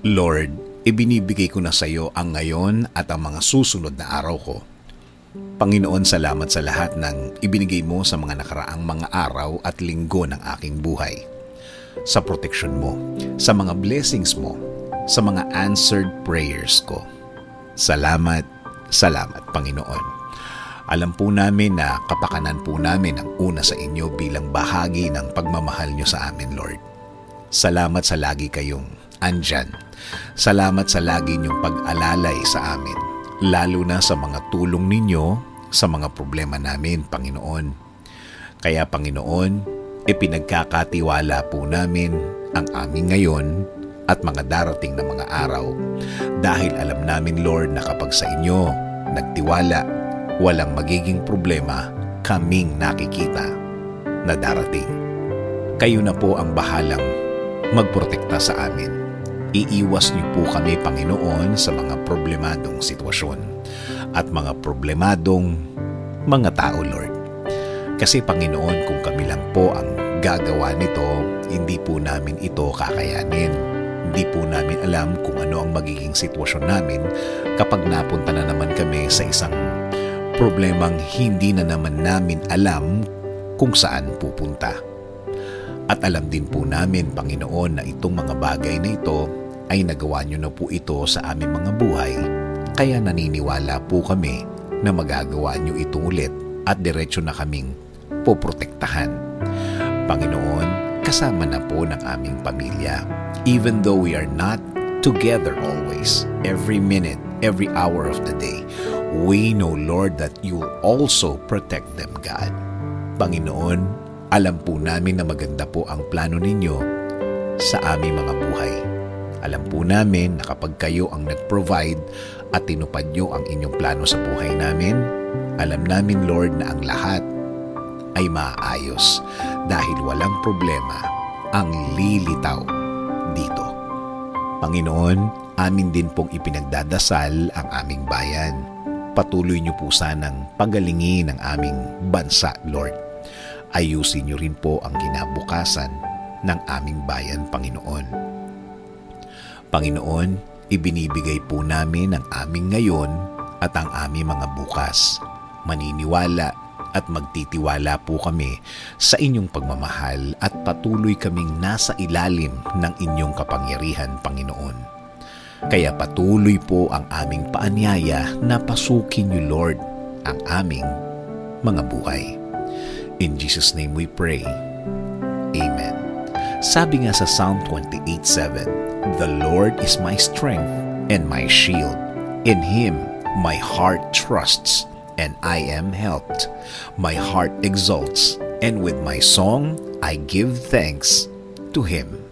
Lord, ibinibigay ko na sa iyo ang ngayon at ang mga susunod na araw ko. Panginoon, salamat sa lahat ng ibinigay mo sa mga nakaraang mga araw at linggo ng aking buhay. Sa proteksyon mo, sa mga blessings mo, sa mga answered prayers ko. Salamat, salamat Panginoon. Alam po namin na kapakanan po namin ang una sa inyo bilang bahagi ng pagmamahal nyo sa amin, Lord. Salamat sa lagi kayong andyan. Salamat sa lagi niyong pag-alalay sa amin, lalo na sa mga tulong ninyo sa mga problema namin, Panginoon. Kaya Panginoon, ipinagkakatiwala po namin ang aming ngayon at mga darating na mga araw dahil alam namin, Lord, na kapag sa inyo nagtiwala, walang magiging problema kaming nakikita na darating. Kayo na po ang bahalang magprotekta sa amin. Iiwas niyo po kami, Panginoon, sa mga problemadong sitwasyon at mga problemadong mga tao, Lord. Kasi Panginoon, kung kami lang po ang gagawa nito, hindi po namin ito kakayanin. Hindi po namin alam kung ano ang magiging sitwasyon namin kapag napunta na naman kami sa isang problemang hindi na naman namin alam kung saan pupunta. At alam din po namin, Panginoon, na itong mga bagay na ito ay nagawa niyo na po ito sa aming mga buhay, kaya naniniwala po kami na magagawa niyo ito ulit at diretso na kaming poprotektahan. Panginoon, kasama na po ng aming pamilya. Even though we are not together always, every minute, every hour of the day, we know, Lord, that you will also protect them, God. Panginoon, alam po namin na maganda po ang plano ninyo sa aming mga buhay. Alam po namin na kapag kayo ang nag-provide at tinupad nyo ang inyong plano sa buhay namin, alam namin, Lord, na ang lahat ay maayos dahil walang problema ang lilitaw dito. Panginoon, amin din pong ipinagdadasal ang aming bayan. Patuloy niyo po sanang pagalingin ang aming bansa, Lord. Ayusin niyo rin po ang kinabukasan ng aming bayan, Panginoon. Panginoon, ibinibigay po namin ang aming ngayon at ang aming mga bukas. Maniniwala at magtitiwala po kami sa inyong pagmamahal at patuloy kaming nasa ilalim ng inyong kapangyarihan, Panginoon. Kaya patuloy po ang aming paanyaya na pasukin niyo, Lord, ang aming mga buhay. In Jesus' name we pray. Amen. Sabi nga sa Psalm 28:7, "The Lord is my strength and my shield. In Him my heart trusts, and I am helped. My heart exults, and with my song I give thanks to Him."